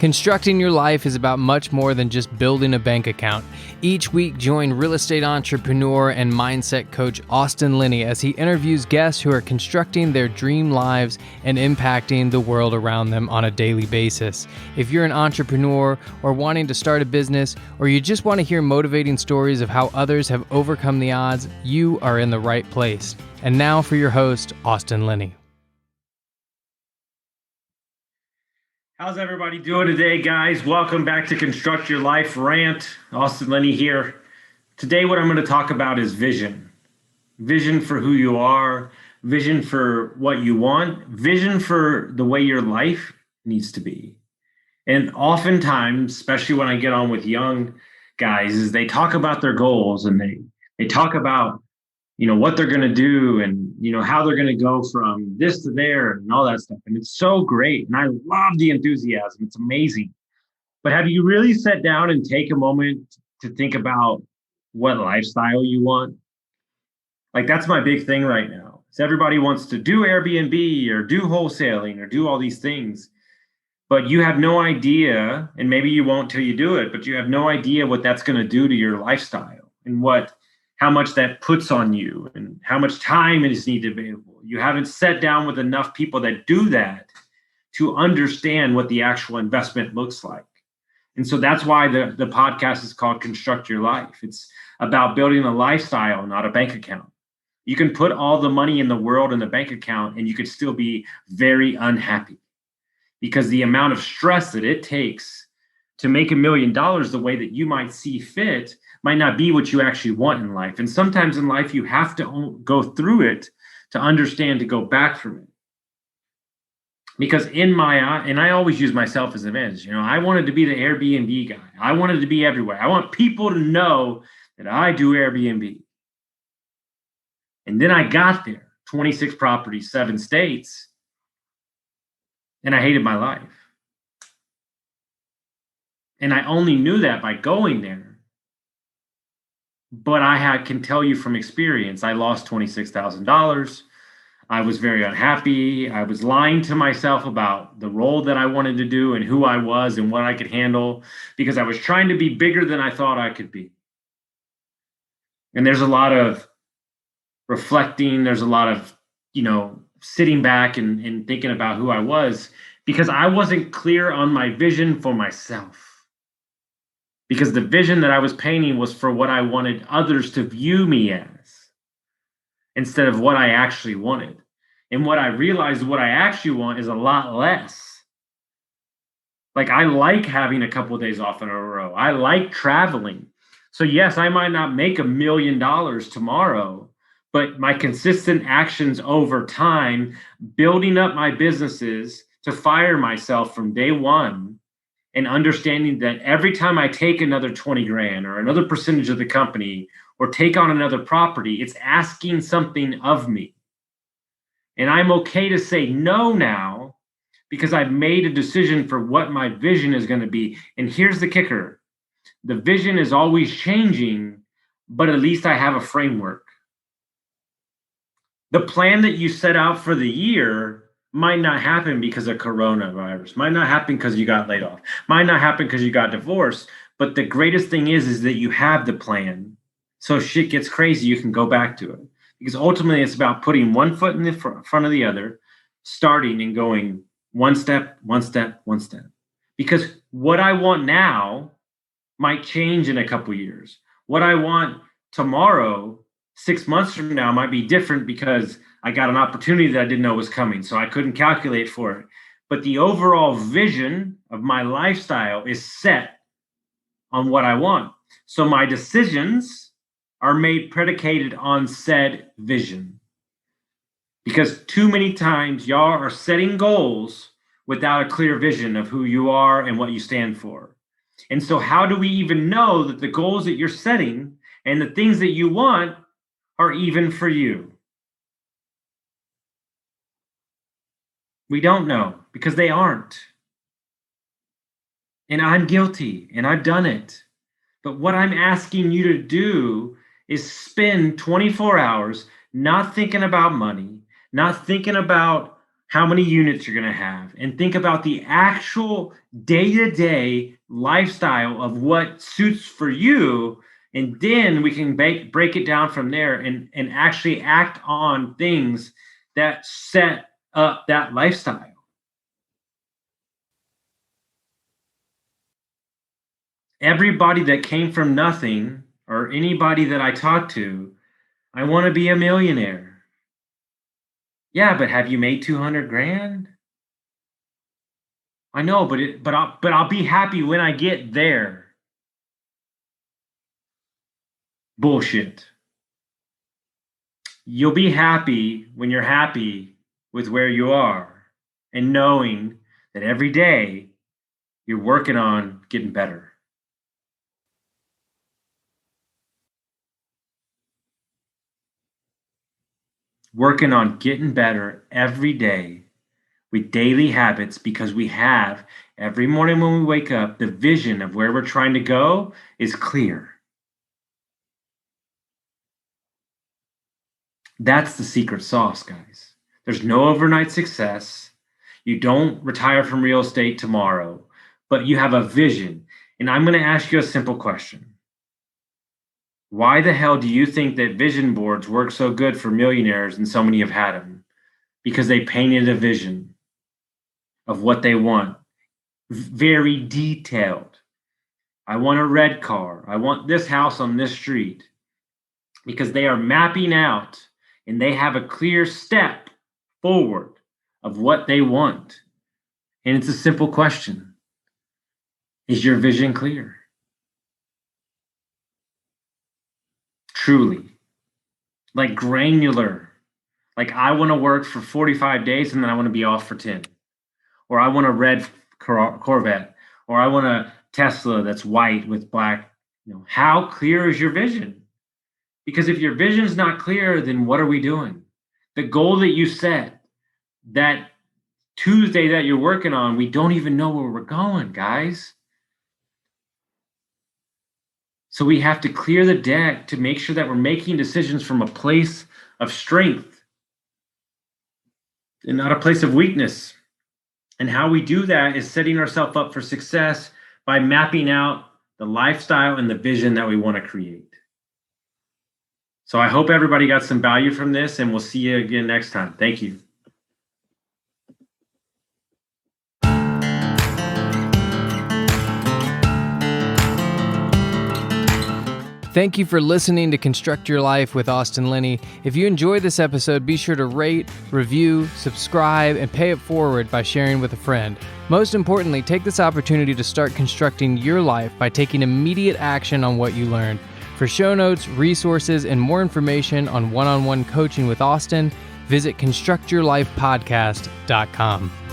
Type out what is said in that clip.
Constructing your life is about much more than just building a bank account. Each week, join real estate entrepreneur and mindset coach Austin Linney as he interviews guests who are constructing their dream lives and impacting the world around them on a daily basis. If you're an entrepreneur or wanting to start a business, or you just want to hear motivating stories of how others have overcome the odds, you are in the right place. And now for your host, Austin Linney. How's everybody doing today, guys? Welcome back to Construct Your Life Rant. Austin Linney here. Today, what I'm going to talk about is vision. Vision for who you are, vision for what you want, vision for the way your life needs to be. And oftentimes, especially when I get on with young guys, is they talk about their goals and they talk about, what they're going to do and, how they're going to go from this to there and all that stuff. And it's so great. And I love the enthusiasm. It's amazing. But have you really sat down and take a moment to think about what lifestyle you want? Like, that's my big thing right now. So everybody wants to do Airbnb or do wholesaling or do all these things, but you have no idea, and maybe you won't till you do it, but you have no idea what that's going to do to your lifestyle and how much that puts on you and how much time is needed available. You haven't sat down with enough people that do that to understand what the actual investment looks like. And so that's why the podcast is called Construct Your Life. It's about building a lifestyle, not a bank account. You can put all the money in the world in the bank account and you could still be very unhappy because the amount of stress that it takes to make $1 million the way that you might see fit might not be what you actually want in life. And sometimes in life, you have to go through it to understand, to go back from it. Because and I always use myself as an advantage. I wanted to be the Airbnb guy. I wanted to be everywhere. I want people to know that I do Airbnb. And then I got there, 26 properties, 7 states, and I hated my life. And I only knew that by going there. But can tell you from experience, I lost $26,000. I was very unhappy. I was lying to myself about the role that I wanted to do and who I was and what I could handle because I was trying to be bigger than I thought I could be. And there's a lot of reflecting. There's a lot of, sitting back and thinking about who I was because I wasn't clear on my vision for myself. Because the vision that I was painting was for what I wanted others to view me as instead of what I actually wanted. And what I realized what I actually want is a lot less. Like, I like having a couple of days off in a row. I like traveling. So yes, I might not make $1 million tomorrow, but my consistent actions over time, building up my businesses to fire myself from day one, and understanding that every time I take another 20 grand or another percentage of the company or take on another property, it's asking something of me. And I'm okay to say no now because I've made a decision for what my vision is going to be. And here's the kicker. The vision is always changing, but at least I have a framework. The plan that you set out for the year might not happen because of coronavirus, might not happen because you got laid off, might not happen because you got divorced. But the greatest thing is that you have the plan. So if shit gets crazy, you can go back to it. Because ultimately it's about putting one foot in the front of the other, starting and going one step, one step, one step. Because what I want now might change in a couple years. What I want tomorrow, 6 months from now, might be different because I got an opportunity that I didn't know was coming, so I couldn't calculate for it. But the overall vision of my lifestyle is set on what I want. So my decisions are made predicated on said vision. Because too many times y'all are setting goals without a clear vision of who you are and what you stand for. And so how do we even know that the goals that you're setting and the things that you want are even for you? We don't know because they aren't. And I'm guilty and I've done it. But what I'm asking you to do is spend 24 hours not thinking about money, not thinking about how many units you're going to have, and think about the actual day-to-day lifestyle of what suits for you. And then we can break it down from there and actually act on things that set up that lifestyle. Everybody that came from nothing, or anybody that I talk to, I want to be a millionaire. Yeah, but have you made 200 grand? I know, but I'll be happy when I get there. Bullshit. You'll be happy when you're happy with where you are and knowing that every day you're working on getting better. Working on getting better every day with daily habits, because we have, every morning when we wake up, the vision of where we're trying to go is clear. That's the secret sauce, guys. There's no overnight success. You don't retire from real estate tomorrow, but you have a vision. And I'm going to ask you a simple question. Why the hell do you think that vision boards work so good for millionaires and so many have had them? Because they painted a vision of what they want. Very detailed. I want a red car. I want this house on this street. Because they are mapping out and they have a clear step forward of what they want. And it's a simple question. Is your vision clear? Truly. Like granular. Like I want to work for 45 days and then I want to be off for 10. Or I want a red Corvette. Or I want a Tesla that's white with black. How clear is your vision? Because if your vision's not clear, then what are we doing? The goal that you set, that Tuesday that you're working on, we don't even know where we're going, guys. So we have to clear the deck to make sure that we're making decisions from a place of strength and not a place of weakness. And how we do that is setting ourselves up for success by mapping out the lifestyle and the vision that we want to create. So I hope everybody got some value from this, and we'll see you again next time. Thank you. Thank you for listening to Construct Your Life with Austin Linney. If you enjoyed this episode, be sure to rate, review, subscribe, and pay it forward by sharing with a friend. Most importantly, take this opportunity to start constructing your life by taking immediate action on what you learned. For show notes, resources, and more information on one-on-one coaching with Austin, visit constructyourlifepodcast.com.